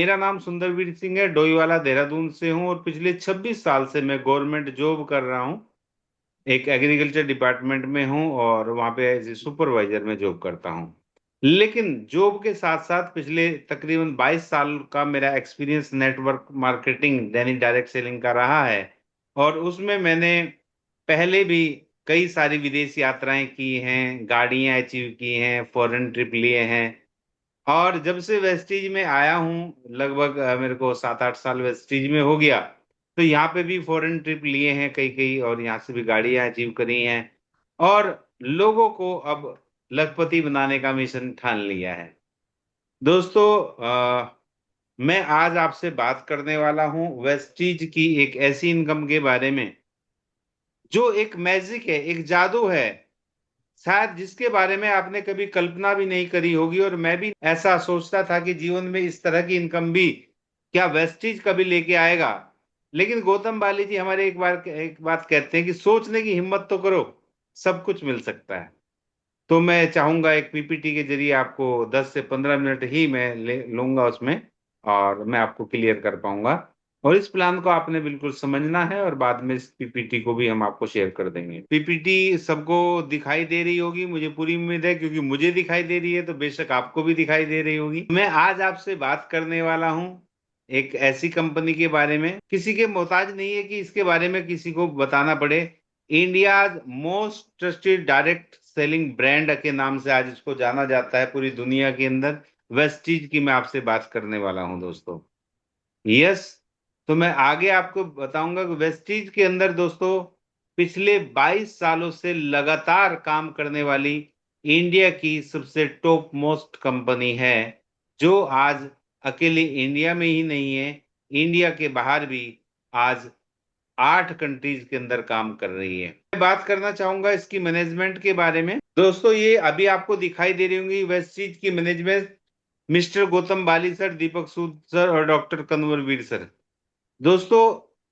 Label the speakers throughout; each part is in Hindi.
Speaker 1: मेरा नाम सुंदरवीर सिंह है। डोईवाला देहरादून से हूँ और पिछले 26 साल से मैं गवर्नमेंट जॉब कर रहा हूँ। एक एग्रीकल्चर डिपार्टमेंट में हूँ और वहाँ पे एज ए सुपरवाइजर में जॉब करता हूँ। लेकिन जॉब के साथ साथ पिछले तकरीबन 22 साल का मेरा एक्सपीरियंस नेटवर्क मार्केटिंग दैनिक डायरेक्ट सेलिंग का रहा है। और उसमें मैंने पहले भी कई सारी विदेश यात्राएं की हैं, गाड़ियां अचीव की हैं, फॉरेन ट्रिप लिए हैं। और जब से वेस्टीज में आया हूँ, लगभग मेरे को 7-8 साल वेस्टीज में हो गया, तो यहाँ पे भी फॉरेन ट्रिप लिए हैं कई कई, और यहाँ से भी गाड़ियां अचीव करी हैं। और लोगों को अब लखपति बनाने का मिशन ठान लिया है। दोस्तों, मैं आज आपसे बात करने वाला हूँ वेस्टीज की एक ऐसी इनकम के बारे में जो एक मैजिक है, एक जादू है, शायद जिसके बारे में आपने कभी कल्पना भी नहीं करी होगी। और मैं भी ऐसा सोचता था कि जीवन में इस तरह की इनकम भी क्या वेस्टीज कभी लेके आएगा। लेकिन गौतम बाली जी हमारे एक बात कहते हैं कि सोचने की हिम्मत तो करो, सब कुछ मिल सकता है। तो मैं चाहूंगा एक पीपीटी के जरिए आपको 10 से 15 मिनट ही मैं ले लूंगा उसमें, और मैं आपको क्लियर कर पाऊंगा। और इस प्लान को आपने बिल्कुल समझना है, और बाद में इस पीपीटी को भी हम आपको शेयर कर देंगे। पीपीटी सबको दिखाई दे रही होगी, मुझे पूरी उम्मीद है, क्योंकि मुझे दिखाई दे रही है तो बेशक आपको भी दिखाई दे रही होगी। मैं आज आपसे बात करने वाला हूँ एक ऐसी कंपनी के बारे में, किसी के मोहताज नहीं है कि इसके बारे में किसी को बताना पड़े। India most trusted direct selling brand के नाम से आज इसको जाना जाता है पूरी दुनिया के अंदर। वेस्टीज की मैं आपसे बात करने वाला हूं दोस्तों। यस। तो मैं आगे आपको बताऊंगा कि वेस्टीज के अंदर दोस्तों पिछले 22 सालों से लगातार काम करने वाली इंडिया की सबसे टॉप मोस्ट कंपनी है, जो आज अकेले इंडिया में ही नहीं है, इंडिया के बाहर भी आज 8 कंट्रीज के अंदर काम कर रही है। मैं बात करना चाहूंगा इसकी मैनेजमेंट के बारे में। दोस्तों, ये अभी आपको दिखाई दे रही होंगी वेस्टीज की मैनेजमेंट, मिस्टर गौतम बाली सर, दीपक सूद सर और डॉक्टर कन्वरवीर सर। दोस्तों,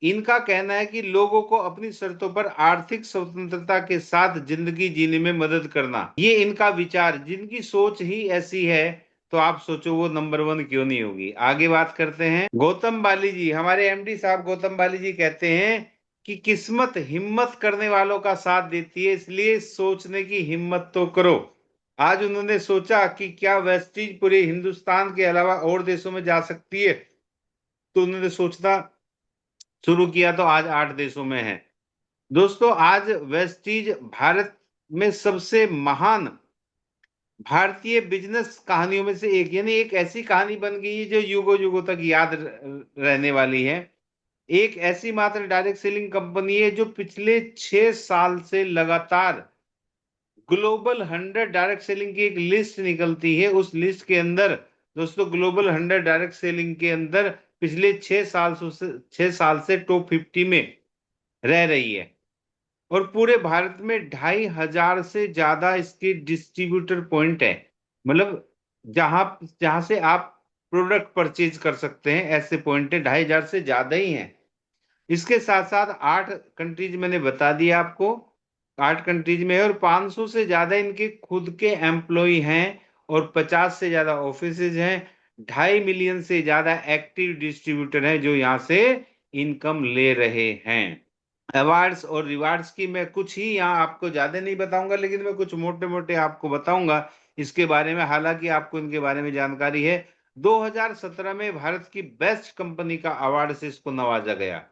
Speaker 1: इनका कहना है कि लोगों को अपनी शर्तों पर आर्थिक स्वतंत्रता के साथ जिंदगी जीने में मदद करना, ये इनका विचार, जिनकी सोच ही ऐसी है, तो आप सोचो वो नंबर वन क्यों नहीं होगी। आगे बात करते हैं। गौतम बाली जी, हमारे एमडी साहब गौतम बाली जी कहते हैं कि किस्मत हिम्मत करने वालों का साथ देती है, इसलिए सोचने की हिम्मत तो करो। आज उन्होंने सोचा कि क्या वेस्टीज पूरे हिंदुस्तान के अलावा और देशों में जा सकती है, तो उन्होंने सोचना शुरू किया, तो आज 8 देशों में है। दोस्तों, आज वेस्टीज भारत में सबसे महान भारतीय बिजनेस कहानियों में से एक, यानी एक ऐसी कहानी बन गई है जो युगों युगों तक याद रहने वाली है। एक ऐसी मात्र डायरेक्ट सेलिंग कंपनी है जो पिछले 6 साल से लगातार ग्लोबल 100 डायरेक्ट सेलिंग की एक लिस्ट निकलती है। उस लिस्ट के अंदर दोस्तों, ग्लोबल 100 डायरेक्ट सेलिंग के अंदर पिछले 6 साल से टॉप 50 में रह रही है। और पूरे भारत में 2,500 से ज्यादा इसके डिस्ट्रीब्यूटर पॉइंट है। मतलब जहां जहां से आप प्रोडक्ट परचेज कर सकते हैं, ऐसे पॉइंट है 2,500 से ज्यादा ही हैं। इसके साथ साथ 8 कंट्रीज मैंने बता दिया आपको, 8 कंट्रीज में है, और 500 से ज्यादा इनके खुद के एम्प्लॉय हैं, और 50 से ज्यादा ऑफिसेज हैं। 2.5 मिलियन से ज्यादा एक्टिव डिस्ट्रीब्यूटर हैं जो यहाँ से इनकम ले रहे हैं। अवार्ड्स और रिवार्ड्स की मैं कुछ ही यहाँ आपको ज्यादा नहीं बताऊंगा, लेकिन मैं कुछ मोटे मोटे आपको बताऊंगा इसके बारे में, हालांकि आपको इनके बारे में जानकारी है। 2017 में भारत की बेस्ट कंपनी का अवार्ड से इसको नवाजा गया।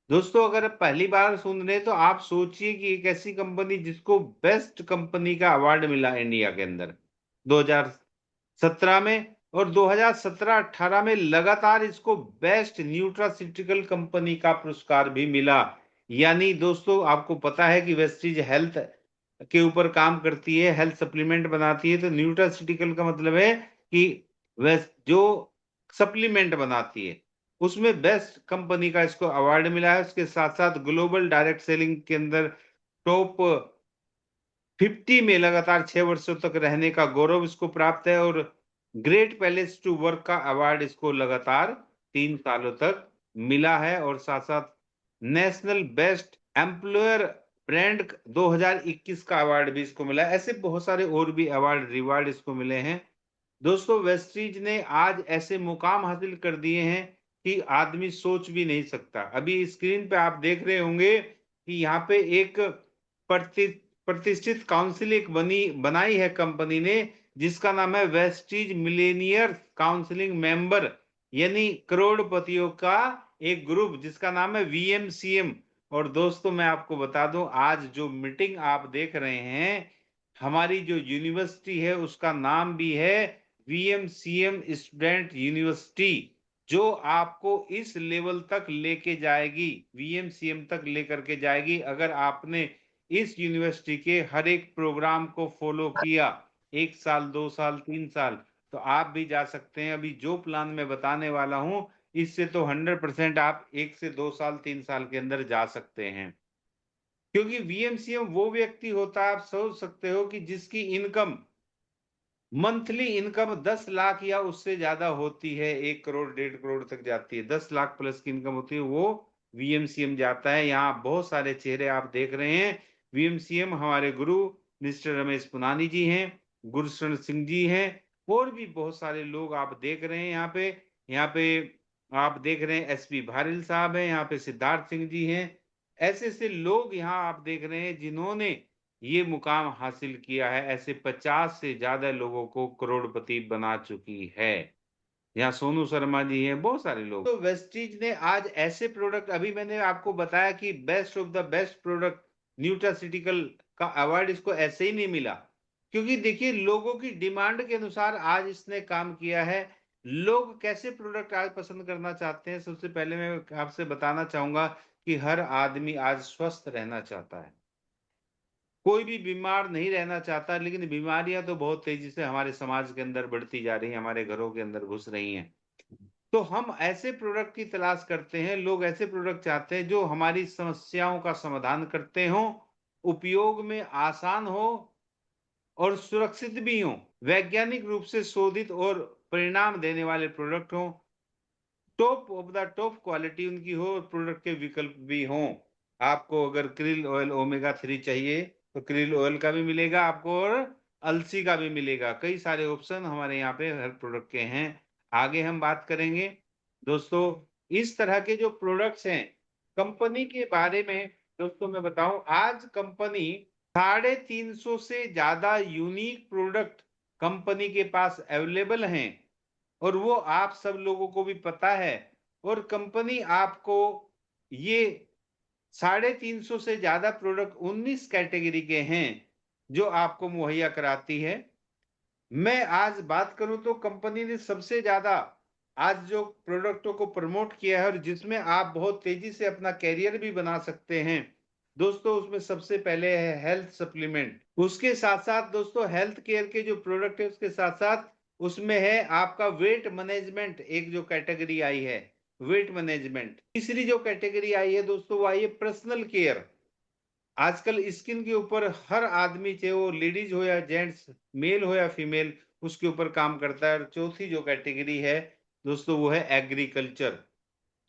Speaker 1: दोस्तों, अगर आप पहली बार सुन रहे हैं तो आप सोचिए कि एक ऐसी कंपनी जिसको बेस्ट कंपनी का अवार्ड मिला इंडिया के अंदर 2017 में, और 2017-18 में लगातार इसको बेस्ट न्यूट्रास्यूटिकल कंपनी का पुरस्कार भी मिला। यानी दोस्तों, आपको पता है कि वेस्टीज हेल्थ के ऊपर काम करती है, हेल्थ सप्लीमेंट बनाती है, तो न्यूट्रास्यूटिकल का मतलब है कि वेस्ट जो सप्लीमेंट बनाती है, उसमें बेस्ट कंपनी का इसको अवार्ड मिला है। उसके साथ साथ ग्लोबल डायरेक्ट सेलिंग के अंदर टॉप 50 में लगातार 6 वर्षों तक रहने का गौरव इसको प्राप्त है, और ग्रेट पैलेस टू वर्क का अवार्ड इसको लगातार 3 सालों तक मिला है। और साथ साथ नेशनल बेस्ट एम्प्लॉयर ब्रांड 2021 का अवार्ड भी इसको मिला है। ऐसे बहुत सारे और भी अवार्ड रिवार्ड इसको मिले हैं। दोस्तों वेस्टीज ने आज ऐसे मुकाम हासिल कर दिए हैं कि आदमी सोच भी नहीं सकता। अभी स्क्रीन पे आप देख रहे होंगे कि यहाँ पे एक प्रति प्रतिष्ठित काउंसिल एक बनाई है कंपनी ने, जिसका नाम है वेस्टीज मिलेनियर काउंसिलिंग मेंबर, यानी करोड़पतियों का एक ग्रुप जिसका नाम है वीएमसीएम। और दोस्तों मैं आपको बता दूं, आज जो मीटिंग आप देख रहे हैं, हमारी जो यूनिवर्सिटी है उसका नाम भी है वीएमसीएम स्टूडेंट यूनिवर्सिटी, जो आपको इस लेवल तक लेके जाएगी, वीएमसीएम तक लेकर के जाएगी। अगर आपने इस यूनिवर्सिटी के हर एक प्रोग्राम को फॉलो किया, 1 साल 2 साल 3 साल, तो आप भी जा सकते हैं। अभी जो प्लान मैं बताने वाला हूं, इससे तो 100% आप 1 से 2 साल 3 साल के अंदर जा सकते हैं। क्योंकि वीएमसीएम वो व्यक्ति होता है, आप सोच सकते हो कि जिसकी इनकम, मंथली इनकम 10 लाख या उससे ज्यादा होती है, 1 करोड़ 1.5 करोड़ तक जाती है, 10 लाख प्लस की इनकम होती है, वो वीएमसीएम जाता है। यहाँ बहुत सारे चेहरे आप देख रहे हैं। वीएमसीएम हमारे गुरु मिस्टर रमेश पुनानी जी हैं, गुरशरण सिंह जी हैं, और भी बहुत सारे लोग आप देख रहे हैं यहाँ पे। यहाँ पे आप देख रहे हैं एसपी भारिल साहब हैं, यहाँ पे सिद्धार्थ सिंह जी हैं। ऐसे ऐसे लोग यहाँ आप देख रहे हैं जिन्होंने ये मुकाम हासिल किया है। ऐसे 50 से ज्यादा लोगों को करोड़पति बना चुकी है। यहाँ सोनू शर्मा जी हैं, बहुत सारे लोग। तो वेस्टीज ने आज ऐसे प्रोडक्ट, अभी मैंने आपको बताया कि best of the best product nutraceutical का अवार्ड इसको ऐसे ही नहीं मिला, क्योंकि देखिए लोगों की डिमांड के अनुसार आज इसने काम किया है। लोग कैसे प्रोडक्ट आज पसंद करना चाहते हैं, सबसे पहले मैं आपसे बताना चाहूंगा कि हर आदमी आज स्वस्थ रहना चाहता है, कोई भी बीमार नहीं रहना चाहता। लेकिन बीमारियां तो बहुत तेजी से हमारे समाज के अंदर बढ़ती जा रही हैं, हमारे घरों के अंदर घुस रही हैं। तो हम ऐसे प्रोडक्ट की तलाश करते हैं, लोग ऐसे प्रोडक्ट चाहते हैं जो हमारी समस्याओं का समाधान करते हों, उपयोग में आसान हो और सुरक्षित भी हों, वैज्ञानिक रूप से शोधित और परिणाम देने वाले प्रोडक्ट हों, top of the top quality उनकी हो, और प्रोडक्ट के विकल्प भी हों। आपको अगर क्रिल ऑयल ओमेगा 3 चाहिए तो क्रिल ऑयल का भी मिलेगा आपको, और अलसी का भी मिलेगा। कई सारे ऑप्शन हमारे यहाँ पे हर प्रोडक्ट के हैं। आगे हम बात करेंगे दोस्तों इस तरह के जो प्रोडक्ट्स हैं। कंपनी के बारे में दोस्तों मैं बताऊं, आज कंपनी 350 से ज्यादा यूनिक प्रोडक्ट कंपनी के पास अवेलेबल हैं, और वो आप सब लोगों को भी पता है। और कंपनी आपको ये 350 से ज्यादा प्रोडक्ट 19 कैटेगरी के हैं जो आपको मुहैया कराती है। मैं आज बात करूं तो कंपनी ने सबसे ज्यादा आज जो प्रोडक्टों को प्रमोट किया है, और जिसमें आप बहुत तेजी से अपना कैरियर भी बना सकते हैं दोस्तों, उसमें सबसे पहले है हेल्थ सप्लीमेंट। उसके साथ साथ दोस्तों हेल्थ केयर के जो प्रोडक्ट है उसके साथ साथ उसमें है आपका वेट मैनेजमेंट, एक जो कैटेगरी आई है वेट मैनेजमेंट। तीसरी जो कैटेगरी आई है दोस्तों वो आई है पर्सनल केयर। आजकल स्किन के ऊपर हर आदमी, चाहे वो लेडीज हो या जेंट्स, मेल हो या फीमेल, उसके ऊपर काम करता है। और चौथी जो कैटेगरी है दोस्तों वो है एग्रीकल्चर।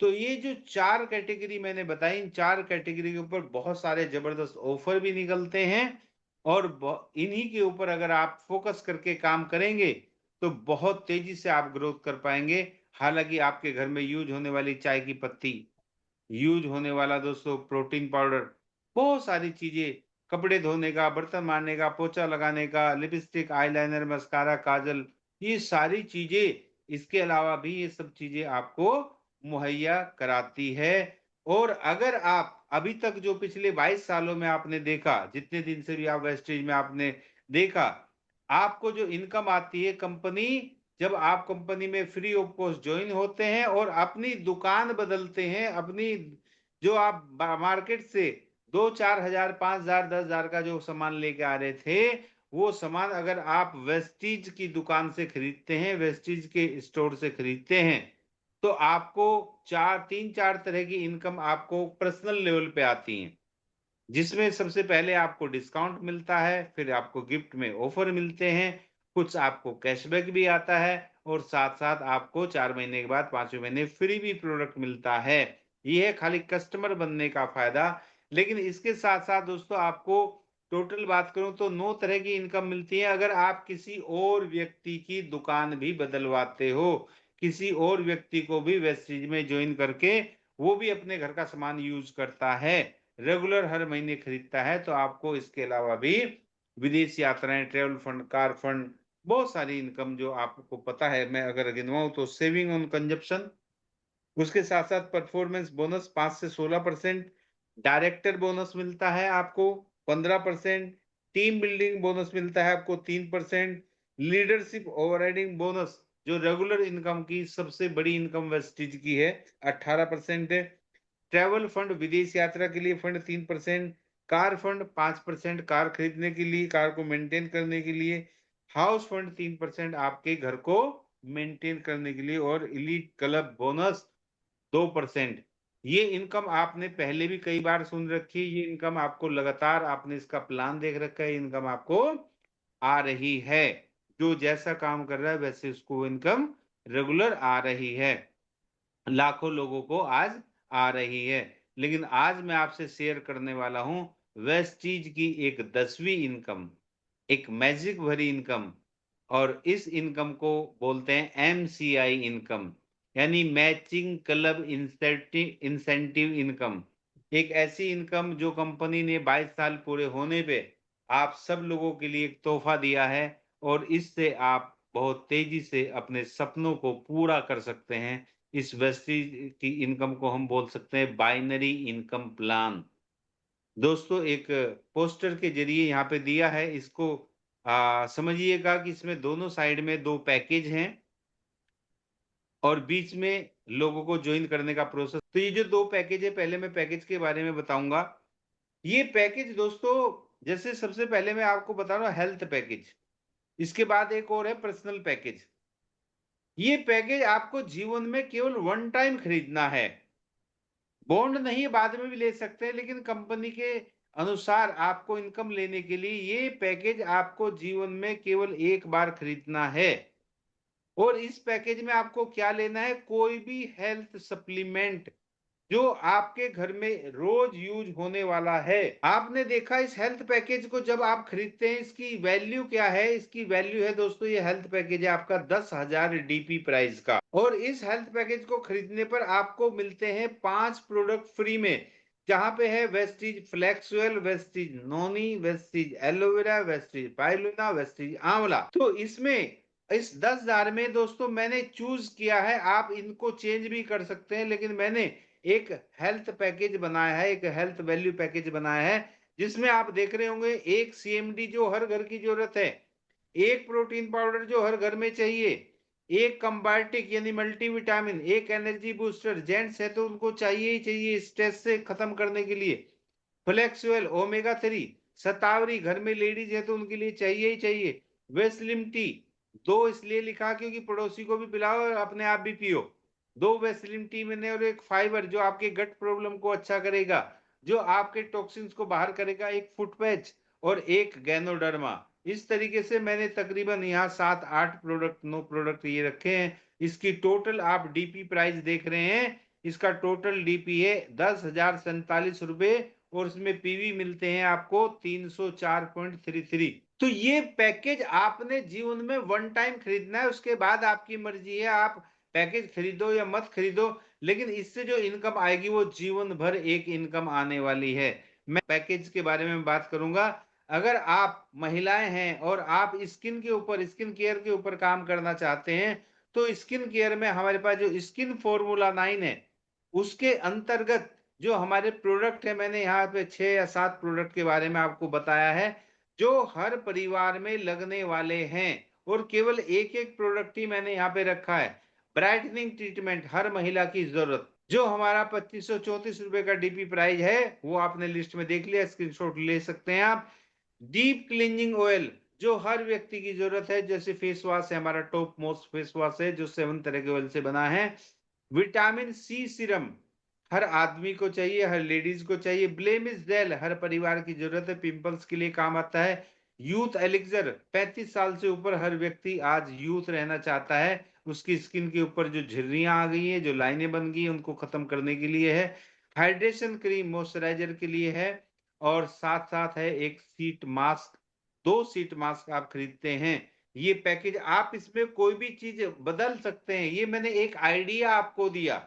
Speaker 1: तो ये जो 4 कैटेगरी मैंने बताई, इन 4 कैटेगरी के ऊपर बहुत सारे जबरदस्त ऑफर भी निकलते हैं, और इन्हीं के ऊपर अगर आप फोकस करके काम करेंगे तो बहुत तेजी से आप ग्रोथ कर पाएंगे। हालांकि आपके घर में यूज होने वाली चाय की पत्ती, यूज होने वाला दोस्तों प्रोटीन पाउडर, बहुत सारी चीजें, कपड़े धोने का, बर्तन मारने का, पोछा लगाने का, लिपस्टिक, आईलाइनर, मस्कारा, काजल, ये सारी चीजें, इसके अलावा भी ये सब चीजें आपको मुहैया कराती है। और अगर आप अभी तक जो पिछले 22 सालों में आपने देखा, जितने दिन से भी आप वेस्टेज में आपने देखा, आपको जो इनकम आती है, कंपनी जब आप कंपनी में फ्री ऑफ कॉस्ट ज्वाइन होते हैं और अपनी दुकान बदलते हैं, अपनी जो आप मार्केट से 2-4 हजार 5 हजार 10 हजार का जो सामान लेके आ रहे थे, वो सामान अगर आप वेस्टीज की दुकान से खरीदते हैं, वेस्टीज के स्टोर से खरीदते हैं, तो आपको 3-4 तरह की इनकम आपको पर्सनल लेवल पे आती है। जिसमें सबसे पहले आपको डिस्काउंट मिलता है, फिर आपको गिफ्ट में ऑफर मिलते हैं, कुछ आपको कैशबैक भी आता है, और साथ साथ आपको 4 महीने के बाद 5वें महीने फ्री भी प्रोडक्ट मिलता है। ये है खाली कस्टमर बनने का फायदा। लेकिन इसके साथ साथ दोस्तों आपको टोटल बात करूं तो 9 तरह की इनकम मिलती है अगर आप किसी और व्यक्ति की दुकान भी बदलवाते हो, किसी और व्यक्ति को भी वेस्टेज में ज्वाइन करके वो भी अपने घर का सामान यूज करता है, रेगुलर हर महीने खरीदता है, तो आपको इसके अलावा भी विदेश यात्राएं, ट्रेवल फंड, कार फंड, बहुत सारी इनकम जो आपको पता है, मैं अगर गिनवाऊं तो सेविंग ऑन कंजप्शन, उसके साथ साथ परफॉर्मेंस बोनस 5 से 16%, डायरेक्टर बोनस मिलता है आपको 15%, टीम बिल्डिंग बोनस मिलता है आपको 3%, लीडरशिप ओवरराइडिंग बोनस जो रेगुलर इनकम की सबसे बड़ी इनकम वेस्टेज की है 18% है, ट्रैवल फंड विदेश यात्रा के लिए फंड 3%, कार फंड 5%, कार खरीदने के लिए, कार को मेंटेन करने के लिए, हाउस फंड 3% आपके घर को मेंटेन करने के लिए, और इलीट क्लब बोनस 2%। ये इनकम आपने पहले भी कई बार सुन रखी है, ये इनकम आपको लगातार, आपने इसका प्लान देख रखा है, इनकम आपको आ रही है, जो जैसा काम कर रहा है वैसे उसको इनकम रेगुलर आ रही है, लाखों लोगों को आज आ रही है। लेकिन आज मैं आपसे शेयर करने वाला हूं वेस्टीज की एक 10वीं इनकम, एक मैजिक भरी इनकम, और इस इनकम को बोलते हैं एमसीआई इनकम, यानी matching club incentive incentive income. एक ऐसी इनकम जो कंपनी ने 22 साल पूरे होने पे आप सब लोगों के लिए एक तोहफा दिया है, और इससे आप बहुत तेजी से अपने सपनों को पूरा कर सकते हैं। इस वेस्टेज की इनकम को हम बोल सकते हैं बाइनरी इनकम प्लान। दोस्तों, एक पोस्टर के जरिए यहाँ पे दिया है, इसको समझिएगा कि इसमें दोनों साइड में दो पैकेज हैं और बीच में लोगों को ज्वाइन करने का प्रोसेस। तो ये जो दो पैकेज है, पहले मैं पैकेज के बारे में बताऊंगा। ये पैकेज दोस्तों, जैसे सबसे पहले मैं आपको बता रहा हूँ हेल्थ पैकेज, इसके बाद एक और है पर्सनल पैकेज। ये पैकेज आपको जीवन में केवल वन टाइम खरीदना है, बॉन्ड नहीं, बाद में भी ले सकते हैं, लेकिन कंपनी के अनुसार आपको इनकम लेने के लिए ये पैकेज आपको जीवन में केवल एक बार खरीदना है। और इस पैकेज में आपको क्या लेना है, कोई भी हेल्थ सप्लीमेंट जो आपके घर में रोज यूज होने वाला है। आपने देखा इस हेल्थ पैकेज को जब आप खरीदते हैं, इसकी वैल्यू क्या है, इसकी वैल्यू है दोस्तों, ये हेल्थ पैकेज है आपका 10,000 डीपी प्राइस का, और इस हेल्थ पैकेज को खरीदने पर आपको मिलते हैं 5 प्रोडक्ट फ्री में, जहां पे है वेस्टीज फ्लेक्सुअल, वेस्टीज नोनी, वेस्टीज एलोवेरा, वेस्टीज पाइलुना, वेस्टीज आंवला। तो इसमें इस 10,000 में दोस्तों मैंने चूज किया है, आप इनको चेंज भी कर सकते हैं, लेकिन मैंने एक हेल्थ पैकेज बनाया है, एक हेल्थ वैल्यू पैकेज बनाया है, जिसमें आप देख रहे होंगे एक सीएमडी जो हर घर की जरूरत है, एक प्रोटीन पाउडर जो हर घर में चाहिए, एक कंबायोटिक यानी मल्टीविटामिन, एक एनर्जी बूस्टर, जेंट्स है तो उनको चाहिए ही चाहिए स्ट्रेस से खत्म करने के लिए, फ्लेक्सुअल ओमेगा 3, शतावरी घर में लेडीज है तो उनके लिए चाहिए ही चाहिए, वेस्लिम टी, दो इसलिए लिखा क्योंकि पड़ोसी को भी पिलाओ और अपने आप भी पियो, दो वेस्लिम टी मैंने, और एक फाइबर जो आपके गट प्रॉब्लम को अच्छा करेगा, जो आपके टॉक्सिन्स को बाहर करेगा, एक फुट पैच, और एक गैनोडर्मा। इस तरीके से मैंने तकरीबन यहाँ 7 8 प्रोडक्ट 9 प्रोडक्ट ये रखे हैं। इसकी टोटल आप डीपी प्राइस देख रहे हैं, इसका टोटल डीपी है 10,047 रुपए, और उसमें पीवी मिलते हैं आपको 304.33। तो ये पैकेज आपने जीवन में वन टाइम खरीदना है, उसके बाद आपकी मर्जी है, आप पैकेज खरीदो या मत खरीदो, लेकिन इससे जो इनकम आएगी वो जीवन भर एक इनकम आने वाली है। मैं पैकेज के बारे में बात करूंगा। अगर आप महिलाएं हैं और आप स्किन के ऊपर, स्किन केयर के ऊपर काम करना चाहते हैं, तो स्किन केयर में हमारे पास जो स्किन फॉर्मूला 9 है, उसके अंतर्गत जो हमारे प्रोडक्ट है, मैंने यहाँ पे 6 या 7 प्रोडक्ट के बारे में आपको बताया है, जो हर परिवार में लगने वाले हैं, और केवल एक एक प्रोडक्ट ही मैंने यहाँ पे रखा है। ब्राइटनिंग ट्रीटमेंट हर महिला की जरूरत, जो हमारा 2534 रुपए का डीपी प्राइस है, वो आपने लिस्ट में देख लिया, स्क्रीनशॉट ले सकते हैं आप। डीप क्लींजिंग ऑयल जो हर व्यक्ति की जरूरत है, जैसे फेस वॉश है, हमारा टॉप मोस्ट फेस वॉश है जो 7 तरह के ऑयल से बना है। विटामिन सी सीरम हर आदमी को चाहिए, हर लेडीज को चाहिए। ब्लेमिश जेल हर परिवार की जरूरत है, पिंपल्स के लिए काम आता है। यूथ एलिक्सर 35 साल से ऊपर हर व्यक्ति आज यूथ रहना चाहता है, उसकी स्किन के ऊपर जो झुर्रियां आ गई है, जो लाइनें बन गई, उनको खत्म करने के लिए है। हाइड्रेशन क्रीम मॉइस्चराइजर के लिए है। और साथ-साथ है एक सीट मास्क, 2 सीट मास्क आप खरीदते हैं, ये पैकेज आप इसमें कोई भी चीज़ बदल सकते हैं। ये मैंने एक आइडिया आपको दिया।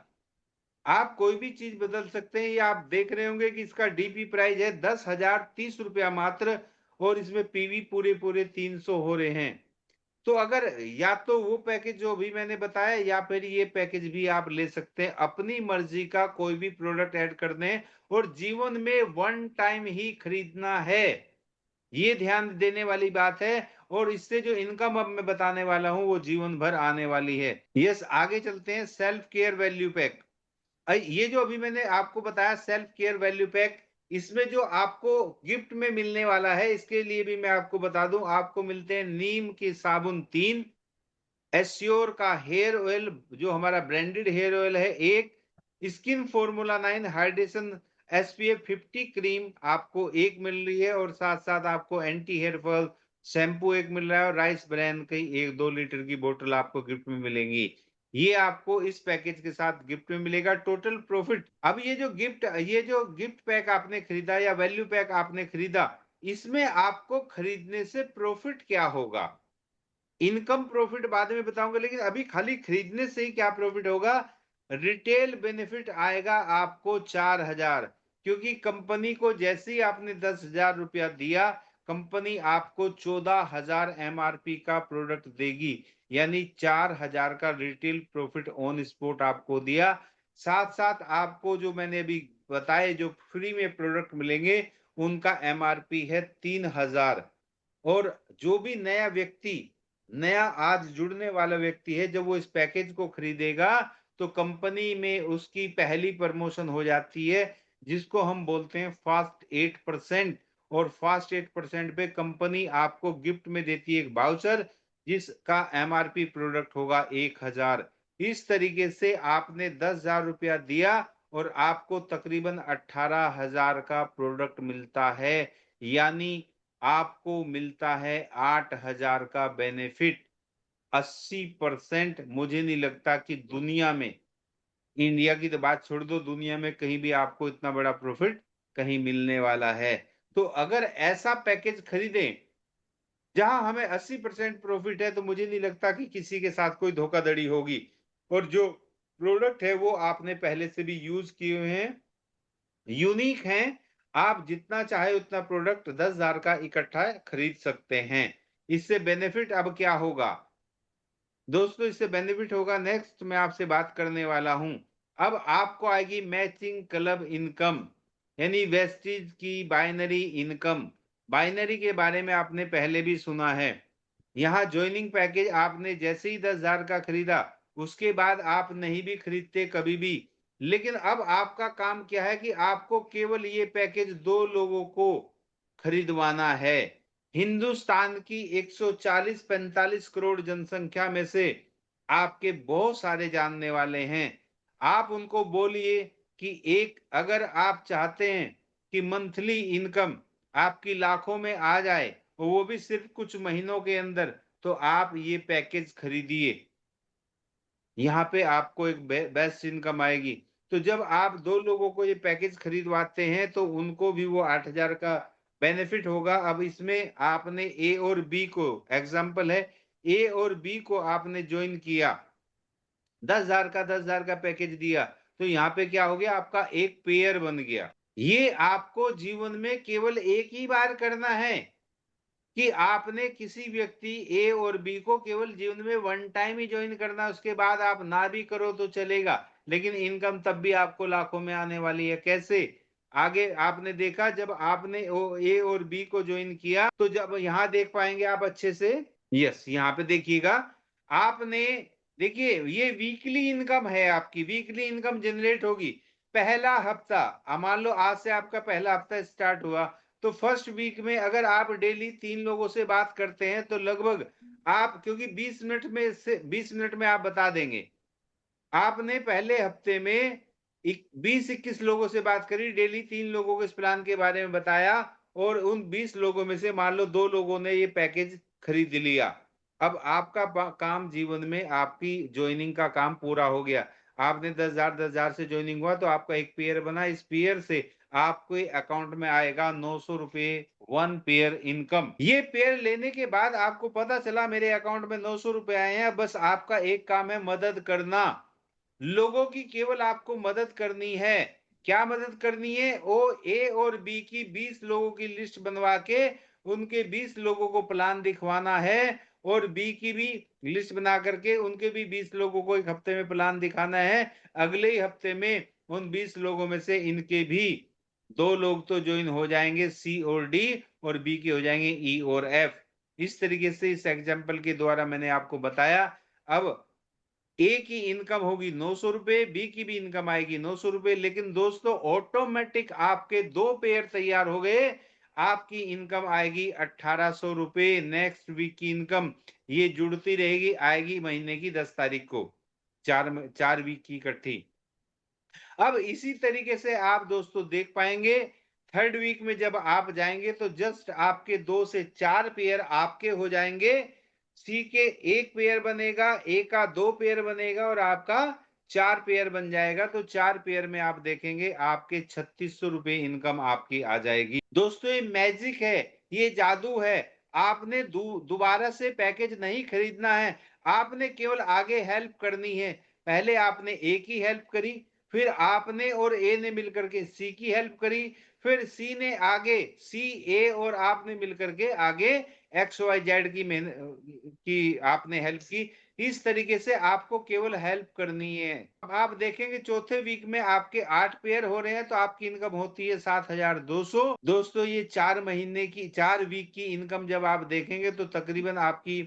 Speaker 1: आप कोई भी चीज़ बदल सकते हैं। ये आप देख रहे होंगे कि इसका डीपी प्राइस है ₹10,030 मात्र और इसमें पीवी पूरे-पूरे 300 हो रहे हैं। तो अगर या तो वो पैकेज जो अभी मैंने बताया या फिर ये पैकेज भी आप ले सकते हैं। अपनी मर्ज़ी का कोई भी प्रोडक्ट ऐड कर दें और जीवन में वन टाइम ही खरीदना है। ये ध्यान देने वाली बात है और इससे जो इनकम अब मैं बताने वाला हूँ वो जीवन भर आने वाली है। यस, आगे चलते हैं सेल्फ केयर वैल्यू पैक। ये जो अभी मैंने आपको बताया सेल्फ केयर वैल्यू पैक, इसमें जो आपको गिफ्ट में मिलने वाला है इसके लिए भी मैं आपको बता दूं, आपको मिलते हैं नीम के साबुन 3, एस्योर का हेयर ऑयल जो हमारा ब्रांडेड हेयर ऑयल है 1, skin formula 9 hydration SPF 50 cream आपको 1 मिल रही है और साथ-साथ आपको एंटी हेयर फॉल शैम्पू 1 मिल रहा है और राइस ब्रांड की 1-2 लीटर की बोतल आपको गिफ्ट में मिलेंगी। ये आपको इस पैकेज के साथ गिफ्ट में मिलेगा। टोटल प्रॉफिट अब ये जो गिफ्ट पैक आपने खरीदा या वैल्यू पैक आपने खरीदा, इसमें आपको खरीदने से प्रॉफिट क्या होगा? इनकम प्रॉफिट बाद में बताऊंगा, लेकिन अभी खाली खरीदने से ही क्या प्रॉफिट होगा? रिटेल बेनिफिट आएगा आपको 4,000, क्योंकि कंपनी को जैसे ही आपने 10,000 रुपया दिया, कंपनी आपको 14,000 एमआरपी का प्रोडक्ट देगी, यानी 4,000 का रिटेल प्रॉफिट ऑन स्पॉट आपको दिया। साथ साथ आपको जो मैंने अभी बताए जो फ्री में प्रोडक्ट मिलेंगे उनका एमआरपी है 3,000। और जो भी नया आज जुड़ने वाला व्यक्ति है, जब वो इस पैकेज को खरीदेगा तो कंपनी में उसकी पहली प्रमोशन हो जाती है, जिसको हम बोलते हैं फास्ट 8%। और फास्ट 8% पे कंपनी आपको गिफ्ट में देती है एक वाउचर, जिसका एमआरपी प्रोडक्ट होगा 1,000। इस तरीके से आपने 10,000 रुपया दिया और आपको तकरीबन 18,000 का प्रोडक्ट मिलता है, यानी आपको मिलता है 8,000 का बेनिफिट। 80% मुझे नहीं लगता कि दुनिया में, इंडिया की तो बात छोड़ दो, दुनिया में कहीं भी आपको इतना बड़ा प्रॉफिट कहीं मिलने वाला है। तो अगर ऐसा पैकेज खरीदें जहां हमें 80% प्रॉफिट है, तो मुझे नहीं लगता कि किसी के साथ कोई धोखाधड़ी होगी। और जो प्रोडक्ट है वो आपने पहले से भी यूज किए हुए हैं, यूनिक हैं। आप जितना चाहे उतना प्रोडक्ट 10,000 का इकट्ठा खरीद सकते हैं। इससे बेनिफिट अब क्या होगा दोस्तों? इससे बेनिफिट होगा, नेक्स्ट मैं आपसे बात करने वाला हूं। अब आपको आएगी मैचिंग क्लब इनकम, यानी वेस्टीज की बाइनरी इनकम। बाइनरी के बारे में आपने पहले भी सुना है। यहाँ ज्वाइनिंग पैकेज आपने जैसे ही 10,000 का खरीदा, उसके बाद आप नहीं भी खरीदते कभी भी। लेकिन अब आपका काम क्या है कि आपको केवल ये पैकेज 2 लोगों को खरीदवाना है। हिंदुस्तान की 140-45 करोड़ जनसंख्या में से आपके बहुत सारे जानने वाले हैं। आप उनको बोलिए कि एक अगर आप चाहते हैं कि मंथली इनकम आपकी लाखों में आ जाए और वो भी सिर्फ कुछ महीनों के अंदर, तो आप ये पैकेज खरीदिए। यहाँ पे आपको एक बेस्ट इनकम आएगी। तो जब आप 2 लोगों को ये पैकेज खरीदवाते हैं तो उनको भी वो 8,000 का बेनिफिट होगा। अब इसमें आपने ए और बी को, एग्जाम्पल है, ए और बी को आपने ज्वाइन किया, 10,000 का 10,000 का पैकेज दिया, तो यहाँ पे क्या हो गया? आपका एक पेयर बन गया। ये आपको जीवन में केवल एक ही बार करना है कि आपने किसी व्यक्ति ए और बी को केवल जीवन में वन टाइम ही ज्वाइन करना है। उसके बाद आप ना भी करो तो चलेगा, लेकिन इनकम तब भी आपको लाखों में आने वाली है। कैसे? आगे आपने देखा, जब आपने ए और बी को ज्वाइन किया तो जब यहाँ देख पाएंगे आप अच्छे से, यस, यहाँ पे देखिएगा आपने, देखिए ये वीकली इनकम है, आपकी वीकली इनकम जनरेट होगी। पहला हफ्ता, मान लो आज से आपका पहला हफ्ता स्टार्ट हुआ, तो फर्स्ट वीक में अगर आप डेली 3 लोगों से बात करते हैं तो लगभग आप, क्योंकि 20 मिनट में आप बता देंगे, आपने पहले हफ्ते में 20-21 लोगों से बात करी, डेली 3 लोगों को इस प्लान के बारे में बताया और उन 20 लोगों में से मान लो 2 लोगों ने ये पैकेज खरीद लिया। अब आपका काम जीवन में, आपकी ज्वाइनिंग का काम पूरा हो गया। आपने 10,000 से ज्वाइनिंग हुआ तो आपका एक पेयर बना, इस पेयर से आपके अकाउंट में आएगा 900 रुपये 1 पेयर इनकम। ये पेयर लेने के बाद आपको पता चला मेरे अकाउंट में 900 रुपये आए हैं, बस आपका एक काम है मदद करना। लोगों की केवल आपको मदद करनी है। क्या मदद करनी है? ओ ए और बी की 20 लोगों की लिस्ट बनवा के उनके 20 लोगों को प्लान दिखवाना है, और बी की भी लिस्ट बना करके उनके भी 20 लोगों को एक हफ्ते में प्लान दिखाना है। अगले ही हफ्ते में उन 20 लोगों में से इनके भी 2 लोग तो ज्वाइन हो जाएंगे, सी और डी, और बी के हो जाएंगे ई और एफ। इस तरीके से इस एग्जाम्पल के द्वारा मैंने आपको बताया। अब ए की इनकम होगी 900 रुपये, बी की भी इनकम आएगी 900 रुपये, लेकिन दोस्तों ऑटोमेटिक आपके 2 पेयर तैयार हो गए। आपकी इनकम आएगी 1800 रुपये। नेक्स्ट वीक की इनकम ये जुड़ती रहेगी, आएगी महीने की 10 तारीख को, 4 वीक की इकट्ठी। अब इसी तरीके से आप दोस्तों देख पाएंगे, थर्ड वीक में जब आप जाएंगे तो जस्ट आपके 2 से 4 पेयर आपके हो जाएंगे। सी के 1 पेयर बनेगा, ए का 2 पेयर बनेगा, और आपका 4 पेयर बन जाएगा। तो 4 पेयर में आप देखेंगे आपके 3600 रुपये इनकम आपकी आ जाएगी। दोस्तों ये मैजिक है, ये जादू है। आपने दोबारा से पैकेज नहीं खरीदना है, आपने केवल आगे हेल्प करनी है। पहले आपने ए की हेल्प करी, फिर आपने और ए ने मिलकर के सी की हेल्प करी, फिर सी ने आगे, सी ए और आपने मिलकर के आगे एक्स वाई जेड की आपने हेल्प की। इस तरीके से आपको केवल हेल्प करनी है। अब आप देखेंगे चौथे वीक में आपके 8 पेयर हो रहे हैं, तो आपकी इनकम होती है 7200। दोस्तों ये 4 वीक की इनकम जब आप देखेंगे तो तकरीबन आपकी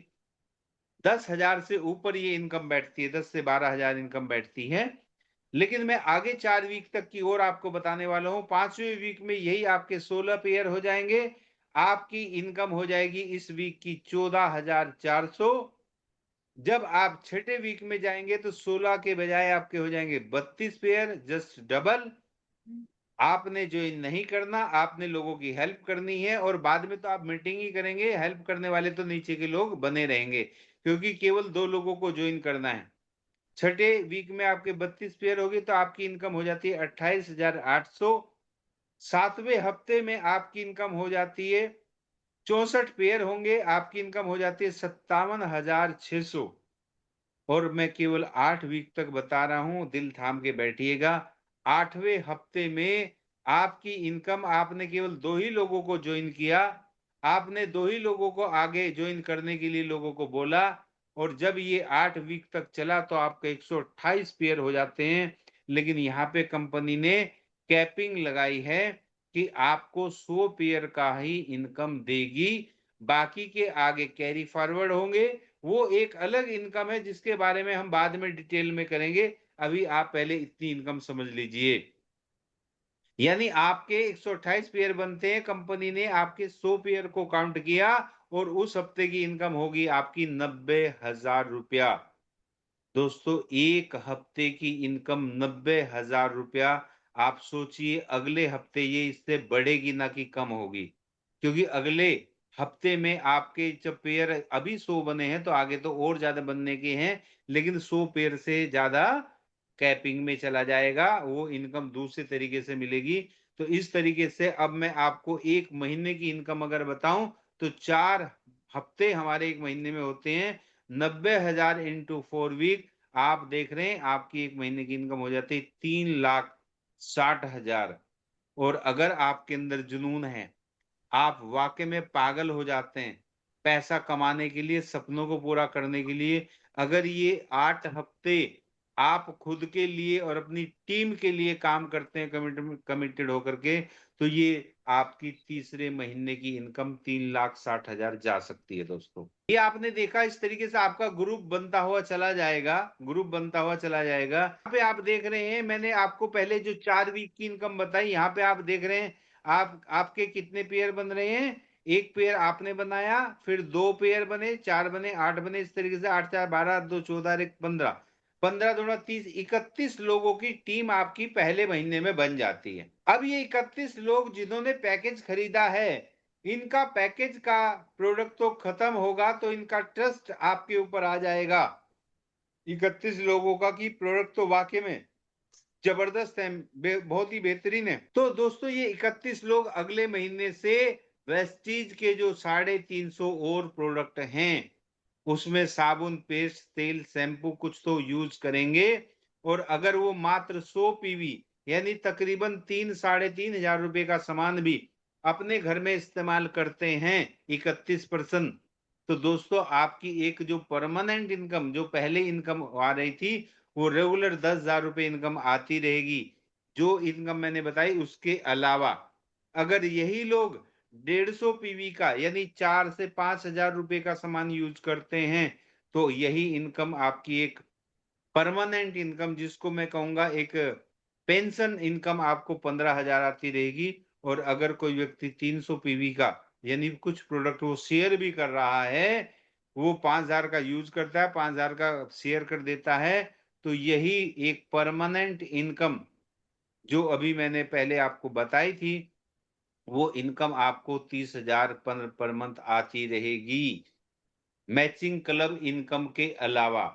Speaker 1: 10,000 से ऊपर ये इनकम बैठती है, 10 से 12 हजार इनकम बैठती है। लेकिन मैं आगे 4 वीक तक की और आपको बताने वाला हूं। 5वें वीक में यही आपके 16 पेयर हो जाएंगे। आपकी इनकम हो जाएगी इस वीक की 14,400। जब आप छठे वीक में जाएंगे तो 16 के बजाय आपके हो जाएंगे 32 पेयर, जस्ट डबल। आपने जो नहीं करना, आपने लोगों की हेल्प करनी है, और बाद में तो आप मीटिंग ही करेंगे, हेल्प करने वाले तो नीचे के लोग बने रहेंगे, क्योंकि केवल 2 लोगों को ज्वाइन करना है। छठे वीक में आपके 32 पेयर होगी तो आपकी इनकम हो जाती है 28,800। 7वें हफ्ते में आपकी इनकम हो जाती है 64 पेयर होंगे, आपकी इनकम हो जाती है 57,600। और मैं केवल 8 वीक तक बता रहा हूं, दिल थाम के बैठिएगा। 8वें हफ्ते में आपकी इनकम, आपने केवल 2 ही लोगों को ज्वाइन किया, आपने 2 ही लोगों को आगे ज्वाइन करने के लिए लोगों को बोला, और जब ये 8 वीक तक चला तो आपके 128 पेयर हो जाते हैं। लेकिन यहाँ पे कंपनी ने कैपिंग लगाई है कि आपको 100 पेयर का ही इनकम देगी, बाकी के आगे कैरी फॉरवर्ड होंगे। वो एक अलग इनकम है जिसके बारे में हम बाद में डिटेल में करेंगे। अभी आप पहले इतनी इनकम समझ लीजिए। यानी आपके 128 पेयर बनते हैं, कंपनी ने आपके 100 पेयर को काउंट किया, और उस हफ्ते की इनकम होगी आपकी 90,000 रुपया। दोस्तों एक हफ्ते की इनकम 90,000 रुपया। आप सोचिए अगले हफ्ते ये इससे बढ़ेगी ना कि कम होगी, क्योंकि अगले हफ्ते में आपके जब पेयर अभी 100 बने हैं तो आगे तो और ज्यादा बनने के हैं, लेकिन 100 पेयर से ज्यादा कैपिंग में चला जाएगा, वो इनकम दूसरे तरीके से मिलेगी। तो इस तरीके से अब मैं आपको एक महीने की इनकम अगर बताऊं तो 4 हफ्ते हमारे एक महीने में होते हैं। 90,000 इंटू 4 वीक, आप देख रहे हैं आपकी एक महीने की इनकम हो जाती है 3,60,000। और अगर आपके अंदर जुनून है, आप वाकई में पागल हो जाते हैं पैसा कमाने के लिए, सपनों को पूरा करने के लिए, अगर ये 8 हफ्ते आप खुद के लिए और अपनी टीम के लिए काम करते हैं कमिटेड होकर के, तो ये आपकी तीसरे महीने की इनकम 3,60,000 जा सकती है। दोस्तों ये आपने देखा, इस तरीके से आपका ग्रुप बनता हुआ चला जाएगा, ग्रुप बनता हुआ चला जाएगा। यहाँ पे आप देख रहे हैं मैंने आपको पहले जो 4 वीक की इनकम बताई, यहाँ पे आप देख रहे हैं आपके कितने पेयर बन रहे हैं। एक पेयर आपने बनाया, फिर 2 पेयर बने, 4 बने, 8 बने, इस तरीके से 8 4 12 2 14 1 15, 15 दूना 30, 31 लोगों की टीम आपकी पहले महीने में बन जाती है। अब ये 31 लोग जिन्होंने पैकेज खरीदा है, इनका पैकेज का प्रोडक्ट तो खत्म होगा तो इनका ट्रस्ट आपके ऊपर आ जाएगा 31 लोगों का, कि प्रोडक्ट तो वाकई में जबरदस्त है, बहुत ही बेहतरीन है। तो दोस्तों ये 31 लोग अगले महीने से वेस्टीज के जो 350 और प्रोडक्ट हैं उसमें साबुन, पेस्ट, तेल, शैम्पू कुछ तो यूज करेंगे। और अगर वो मात्र 100 पीवी यानी तकरीबन 3-3.5 हजार रुपए का सामान भी अपने घर में इस्तेमाल करते हैं 31%, तो दोस्तों आपकी एक जो परमानेंट इनकम, जो पहले इनकम आ रही थी, वो रेगुलर 10,000 रुपए इनकम आती रहेगी। जो इनकम मैंने बताई उसके अलावा अगर यही लोग 150 पीवी का यानी 4 से 5 हजार रुपए का सामान यूज करते हैं, तो यही इनकम आपकी एक परमानेंट इनकम, जिसको मैं कहूंगा एक पेंशन इनकम, आपको 15,000 आती रहेगी। और अगर कोई व्यक्ति 300 पीवी का यानी कुछ प्रोडक्ट वो शेयर भी कर रहा है, वो 5,000 का यूज करता है, 5,000 का शेयर कर देता है, तो यही एक परमानेंट इनकम जो अभी मैंने पहले आपको बताई थी, वो इनकम आपको 30,000 पर मंथ आती रहेगी, मैचिंग क्लब इनकम के अलावा।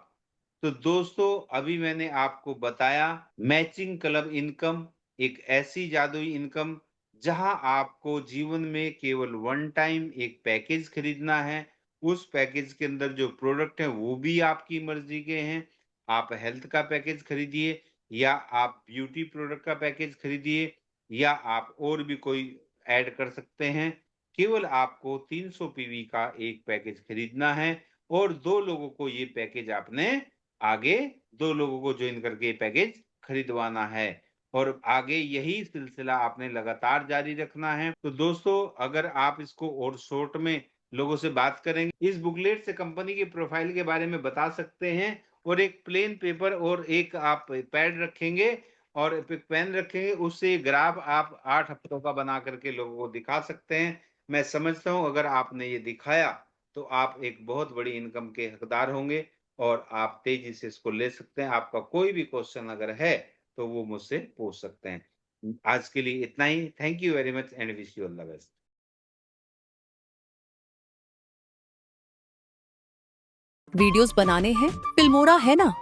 Speaker 1: तो दोस्तों अभी मैंने आपको बताया मैचिंग क्लब इनकम एक ऐसी जादुई इनकम जहां आपको जीवन में केवल वन टाइम एक पैकेज खरीदना है। उस पैकेज के अंदर जो प्रोडक्ट है वो भी आपकी मर्जी के हैं। आप हेल्थ का पैकेज खरीदिए या आप ब्यूटी प्रोडक्ट का पैकेज खरीदिए या आप और भी कोई ऐड कर सकते हैं। केवल आपको 300 पीवी का एक पैकेज खरीदना है और 2 लोगों को ये पैकेज आपने आगे 2 लोगों को ज्वाइन करके पैकेज खरीदवाना है और आगे यही सिलसिला आपने लगातार जारी रखना है। तो दोस्तों अगर आप इसको और शॉर्ट में लोगों से बात करेंगे, इस बुकलेट से कंपनी की प्रोफाइल के बारे में बता सकते हैं और एक प्लेन पेपर और एक आप पैड रखेंगे और एक पेन रखेंगे, उससे ग्राफ आप 8 हफ्तों का बना करके लोगों को दिखा सकते हैं। मैं समझता हूं अगर आपने ये दिखाया तो आप एक बहुत बड़ी इनकम के हकदार होंगे और आप तेजी से इसको ले सकते हैं। आपका कोई भी क्वेश्चन अगर है तो वो मुझसे पूछ सकते हैं। आज के लिए इतना ही। Thank you very much and wish you all the best.
Speaker 2: Videos बनाने हैं, फिल्मोरा है ना।